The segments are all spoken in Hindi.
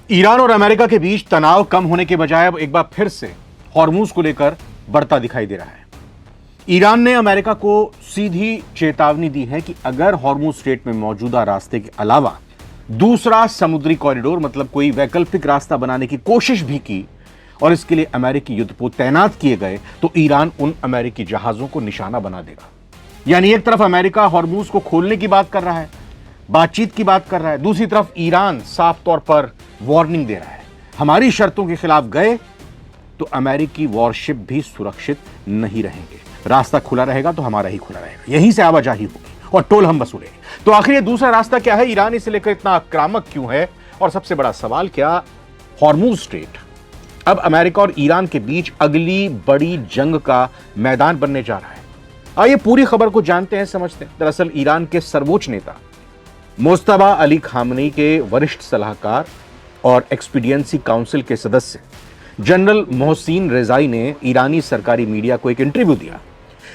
ईरान और अमेरिका के बीच तनाव कम होने के बजाय अब एक बार फिर से हॉर्मूज को लेकर बढ़ता दिखाई दे रहा है। ईरान ने अमेरिका को सीधी चेतावनी दी है कि अगर हॉर्मूज स्ट्रेट में मौजूदा रास्ते के अलावा दूसरा समुद्री कॉरिडोर मतलब कोई वैकल्पिक रास्ता बनाने की कोशिश भी की और इसके लिए अमेरिकी युद्धपोत तैनात किए गए तो ईरान उन अमेरिकी जहाजों को निशाना बना देगा। यानी एक तरफ अमेरिका हॉर्मूज को खोलने की बात कर रहा है, बातचीत की बात कर रहा है, दूसरी तरफ ईरान साफ तौर पर वार्निंग दे रहा है, हमारी शर्तों के खिलाफ गए तो अमेरिकी वॉरशिप भी सुरक्षित नहीं रहेंगे, रास्ता खुला रहेगा तो हमारा ही खुला रहेगा, यहीं से आवाजाही होगी और टोल हम वसूलेंगे। तो आखिर ये दूसरा रास्ता क्या है? ईरान इसे लेकर इतना आक्रामक क्यों है? और सबसे बड़ा सवाल, क्या हॉर्मूज स्ट्रेट अब अमेरिका और ईरान के बीच अगली बड़ी जंग का मैदान बनने जा रहा है? आइए पूरी खबर को जानते हैं, समझते हैं। दरअसल ईरान के सर्वोच्च नेता मुज्तबा अली खामनेई के वरिष्ठ सलाहकार और एक्सपीडियंसी काउंसिल के सदस्य जनरल मोहसिन रेजाई ने ईरानी सरकारी मीडिया को एक इंटरव्यू दिया।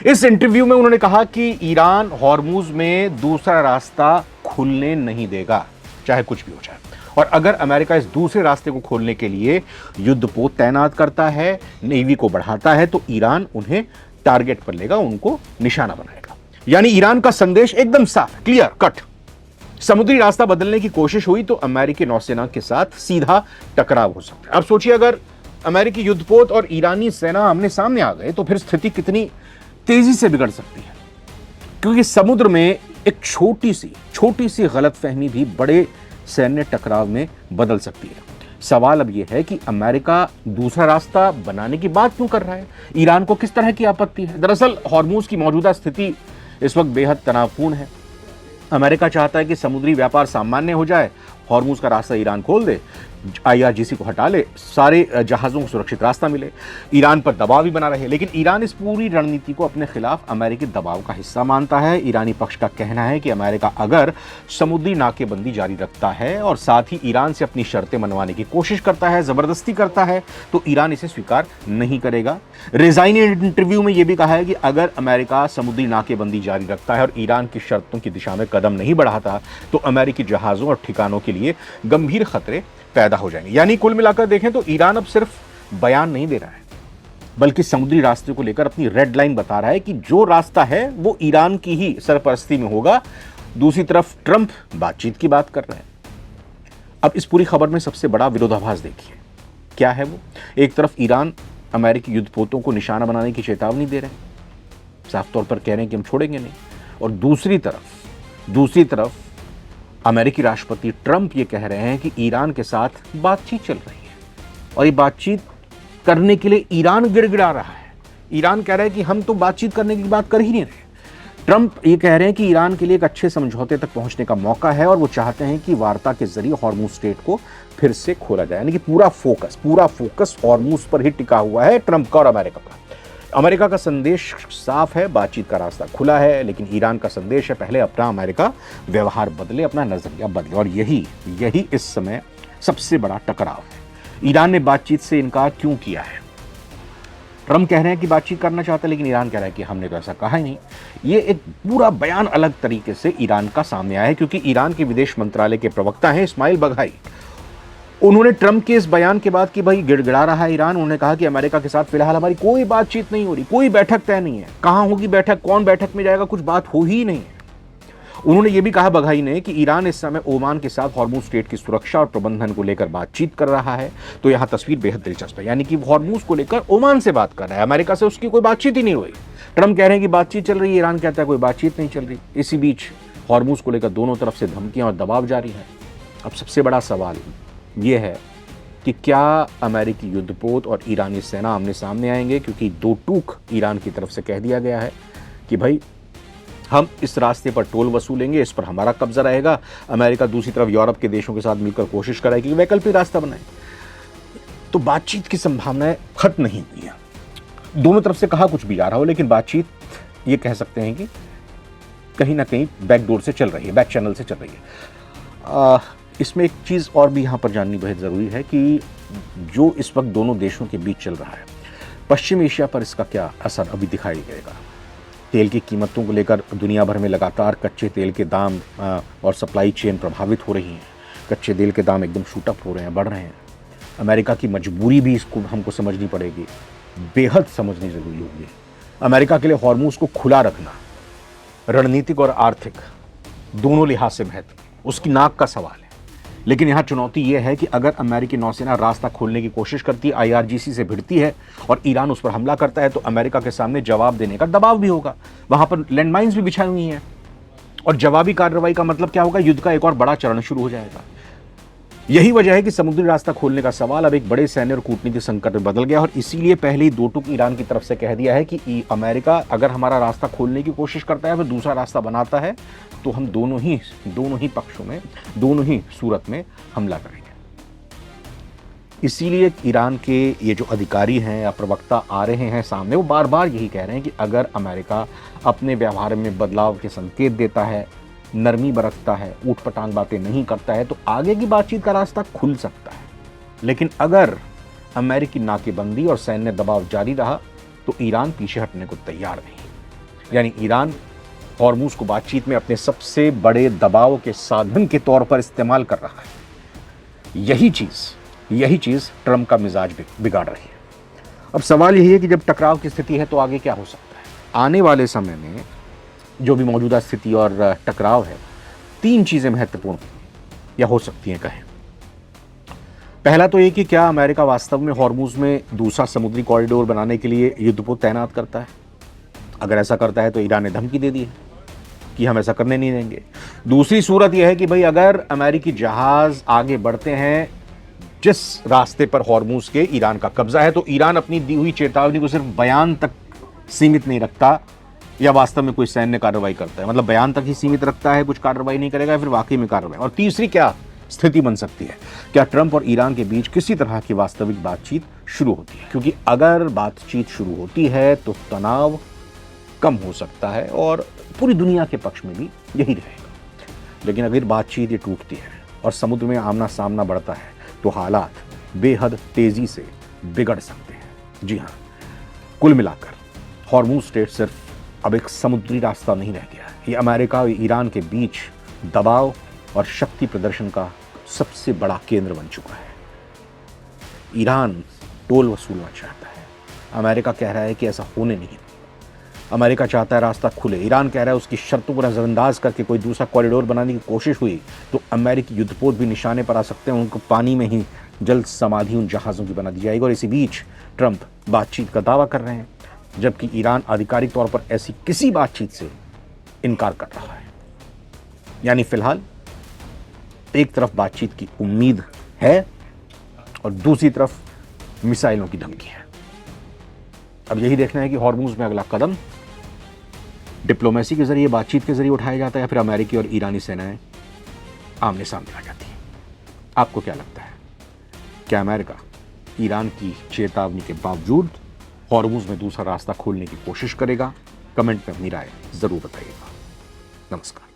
इस इंटरव्यू में उन्होंने कहा कि ईरान हॉर्मूज में दूसरा रास्ता खुलने नहीं देगा, चाहे कुछ भी हो जाए। और अगर अमेरिका इस दूसरे रास्ते को खोलने के लिए युद्धपोत तैनात करता है, नेवी को बढ़ाता है, तो ईरान उन्हें टारगेट पर लेगा, उनको निशाना बनाएगा। यानी ईरान का संदेश एकदम साफ, क्लियर कट। समुद्री रास्ता बदलने की कोशिश हुई तो अमेरिकी नौसेना के साथ सीधा टकराव हो सकता है। अब सोचिए, अगर अमेरिकी युद्धपोत और ईरानी सेना आमने सामने आ गए तो फिर स्थिति कितनी तेजी से बिगड़ सकती है, क्योंकि समुद्र में एक छोटी सी गलतफहमी भी बड़े सैन्य टकराव में बदल सकती है। सवाल अब यह है कि अमेरिका दूसरा रास्ता बनाने की बात क्यों कर रहा है? ईरान को किस तरह की आपत्ति है? दरअसल हॉर्मूज की मौजूदा स्थिति इस वक्त बेहद तनावपूर्ण है। अमेरिका चाहता है कि समुद्री व्यापार सामान्य हो जाए, हॉर्मूज का रास्ता ईरान खोल दे, IRGC को हटा ले, सारे जहाजों को सुरक्षित रास्ता मिले, ईरान पर दबाव भी बना रहे। लेकिन ईरान इस पूरी रणनीति को अपने खिलाफ अमेरिकी दबाव का हिस्सा मानता है। ईरानी पक्ष का कहना है कि अमेरिका अगर समुद्री नाकेबंदी जारी रखता है और साथ ही ईरान से अपनी शर्तें मनवाने की कोशिश करता है, जबरदस्ती करता है, तो ईरान इसे स्वीकार नहीं करेगा। रेजाई ने इंटरव्यू में यह भी कहा है कि अगर अमेरिका समुद्री नाकेबंदी जारी रखता है और ईरान की शर्तों की दिशा में कदम नहीं बढ़ाता तो अमेरिकी जहाजों और ठिकानों के लिए गंभीर खतरे पैदा हो जाएंगे। यानी कुल मिलाकर देखें तो ईरान अब सिर्फ बयान नहीं दे रहा है, बल्कि समुद्री रास्ते को लेकर अपनी रेड लाइन बता रहा है कि जो रास्ता है वो ईरान की ही सरपरस्ती में होगा। दूसरी तरफ ट्रंप बातचीत की बात कर रहे हैं। अब इस पूरी खबर में सबसे बड़ा विरोधाभास देखिए, क्या है वो? एक तरफ ईरान अमेरिकी युद्धपोतों को निशाना बनाने की चेतावनी दे रहे हैं, साफ तौर पर कह रहे हैं कि हम छोड़ेंगे नहीं, और दूसरी तरफ अमेरिकी राष्ट्रपति ट्रंप ये कह रहे हैं कि ईरान के साथ बातचीत चल रही है और ये बातचीत करने के लिए ईरान गिड़गिड़ा रहा है। ईरान कह रहा है कि हम तो बातचीत करने की बात कर ही नहीं रहे। ट्रंप ये कह रहे हैं कि ईरान के लिए एक अच्छे समझौते तक पहुंचने का मौका है और वो चाहते हैं कि वार्ता के जरिए हॉर्मूज स्ट्रेट को फिर से खोला जाए। यानी कि पूरा फोकस हॉर्मूज पर ही टिका हुआ है ट्रंप का और अमेरिका का। अमेरिका का संदेश साफ है, बातचीत का रास्ता खुला है, लेकिन ईरान का संदेश है पहले अपना अमेरिका व्यवहार बदले, अपना नजरिया बदले। और यही इस समय सबसे बड़ा टकराव है। ईरान ने बातचीत से इनकार क्यों किया है? ट्रंप कह रहे हैं कि बातचीत करना चाहते हैं, लेकिन ईरान कह रहा है कि हमने तो ऐसा कहा ही नहीं। ये एक पूरा बयान अलग तरीके से ईरान का सामने आया है, क्योंकि ईरान के विदेश मंत्रालय के प्रवक्ता हैं इस्माइल बघाई। उन्होंने ट्रंप के इस बयान के बाद कि भाई गिड़गिड़ा रहा है ईरान, उन्होंने कहा कि अमेरिका के साथ फिलहाल हमारी कोई बातचीत नहीं हो रही, कोई बैठक तय नहीं है, कहां होगी बैठक, कौन बैठक में जाएगा, कुछ बात हो ही नहीं है। उन्होंने ये भी कहा बघाई ने कि ईरान इस समय ओमान के साथ हॉर्मूज स्ट्रेट की सुरक्षा और प्रबंधन को लेकर बातचीत कर रहा है। तो यहां तस्वीर बेहद दिलचस्प है, यानी कि हॉर्मूज को लेकर ओमान से बात कर रहा है, अमेरिका से उसकी कोई बातचीत ही नहीं हुई। ट्रंप कह रहे हैं कि बातचीत चल रही है, ईरान कहता है कोई बातचीत नहीं चल रही। इसी बीच हॉर्मूज को लेकर दोनों तरफ से धमकियां और दबाव जारी है। अब सबसे बड़ा सवाल यह है कि क्या अमेरिकी युद्धपोत और ईरानी सेना आमने सामने आएंगे, क्योंकि दो टूक ईरान की तरफ से कह दिया गया है कि भाई हम इस रास्ते पर टोल वसूलेंगे, इस पर हमारा कब्जा रहेगा। अमेरिका दूसरी तरफ यूरोप के देशों के साथ मिलकर कोशिश कराएगी कि वैकल्पिक रास्ता बनाए। तो बातचीत की संभावनाएं खत्म नहीं हुई है। दोनों तरफ से कहा कुछ भी जा रहा हो, लेकिन बातचीत ये कह सकते हैं कि कहीं ना कहीं बैकडोर से चल रही है, बैक चैनल से चल रही है। इसमें एक चीज़ और भी यहाँ पर जाननी बहुत ज़रूरी है कि जो इस वक्त दोनों देशों के बीच चल रहा है, पश्चिम एशिया पर इसका क्या असर अभी दिखाई देगा। तेल की कीमतों को लेकर दुनिया भर में लगातार कच्चे तेल के दाम और सप्लाई चेन प्रभावित हो रही हैं। कच्चे तेल के दाम एकदम शूट अप हो रहे हैं, बढ़ रहे हैं। अमेरिका की मजबूरी भी इसको हमको समझनी पड़ेगी, बेहद समझनी जरूरी होगी। अमेरिका के लिए हॉर्मूज को खुला रखना रणनीतिक और आर्थिक दोनों लिहाज से महत्व, उसकी नाक का सवाल है। लेकिन यहां चुनौती यह है कि अगर अमेरिकी नौसेना रास्ता खोलने की कोशिश करती है, IRGC से भिड़ती है और ईरान उस पर हमला करता है, तो अमेरिका के सामने जवाब देने का दबाव भी होगा। वहां पर लैंडमाइंस भी बिछाई हुई हैं और जवाबी कार्रवाई का मतलब क्या होगा? युद्ध का एक और बड़ा चरण शुरू हो जाएगा। यही वजह है कि समुद्री रास्ता खोलने का सवाल अब एक बड़े सैन्य और कूटनीतिक संकट में बदल गया और इसीलिए पहले ही दो टूक ईरान की तरफ से कह दिया है कि अमेरिका अगर हमारा रास्ता खोलने की कोशिश करता है, फिर दूसरा रास्ता बनाता है, तो हम दोनों ही पक्षों में, दोनों ही सूरत में हमला करेंगे। इसीलिए ईरान के ये जो अधिकारी हैं या प्रवक्ता आ रहे हैं सामने, वो बार बार यही कह रहे हैं कि अगर अमेरिका अपने व्यवहार में बदलाव के संकेत देता है, नरमी बरतता है, ऊटपटांग बातें नहीं करता है, तो आगे की बातचीत का रास्ता खुल सकता है। लेकिन अगर अमेरिकी नाकेबंदी और सैन्य दबाव जारी रहा, तो ईरान पीछे हटने को तैयार नहीं। यानी ईरान हॉर्मूज को बातचीत में अपने सबसे बड़े दबाव के साधन के तौर पर इस्तेमाल कर रहा है। यही चीज ट्रंप का मिजाज बिगाड़ रही है। अब सवाल यही है कि जब टकराव की स्थिति है, तो आगे क्या हो सकता है? आने वाले समय में जो भी मौजूदा स्थिति और टकराव है, 3 चीजें महत्वपूर्ण या हो सकती हैं कहें। पहला तो ये कि क्या अमेरिका वास्तव में हॉर्मूज में दूसरा समुद्री कॉरिडोर बनाने के लिए युद्धपोत तैनात करता है? अगर ऐसा करता है तो ईरान ने धमकी दे दी है कि हम ऐसा करने नहीं देंगे। दूसरी सूरत यह है कि भाई अगर अमेरिकी जहाज आगे बढ़ते हैं जिस रास्ते पर हॉर्मूज के ईरान का कब्जा है, तो ईरान अपनी दी हुई चेतावनी को सिर्फ बयान तक सीमित नहीं रखता या वास्तव में कोई सैन्य कार्रवाई करता है। मतलब बयान तक ही सीमित रखता है, कुछ कार्रवाई नहीं करेगा, फिर वाकई में कार्रवाई। और तीसरी क्या स्थिति बन सकती है? क्या ट्रंप और ईरान के बीच किसी तरह की वास्तविक बातचीत शुरू होती है? क्योंकि अगर बातचीत शुरू होती है तो तनाव कम हो सकता है और पूरी दुनिया के पक्ष में भी यही रहेगा। लेकिन अगर बातचीत ये टूटती है और समुद्र में आमना सामना बढ़ता है, तो हालात बेहद तेजी से बिगड़ सकते हैं। जी हाँ, कुल मिलाकर हॉर्मूज स्ट्रेट सिर्फ अब एक समुद्री रास्ता नहीं रह गया है, ये अमेरिका और ईरान के बीच दबाव और शक्ति प्रदर्शन का सबसे बड़ा केंद्र बन चुका है। ईरान टोल वसूलना चाहता है, अमेरिका कह रहा है कि ऐसा होने नहीं। अमेरिका चाहता है रास्ता खुले, ईरान कह रहा है उसकी शर्तों को नजरअंदाज करके कोई दूसरा कॉरिडोर बनाने की कोशिश हुई तो अमेरिकी युद्धपोत भी निशाने पर आ सकते हैं, उनको पानी में ही जल्द समाधि उन जहाज़ों की बना दी जाएगी। और इसी बीच ट्रंप बातचीत का दावा कर रहे हैं, जबकि ईरान आधिकारिक तौर पर ऐसी किसी बातचीत से इनकार कर रहा है। यानी फिलहाल एक तरफ बातचीत की उम्मीद है और दूसरी तरफ मिसाइलों की धमकी है। अब यही देखना है कि हॉर्मूज में अगला कदम डिप्लोमेसी के जरिए, बातचीत के जरिए उठाया जाता है या फिर अमेरिकी और ईरानी सेनाएं आमने सामने आ जाती हैं। आपको क्या लगता है? क्या अमेरिका ईरान की चेतावनी के बावजूद हॉर्मूज में दूसरा रास्ता खोलने की कोशिश करेगा? कमेंट में अपनी राय जरूर बताइएगा। नमस्कार।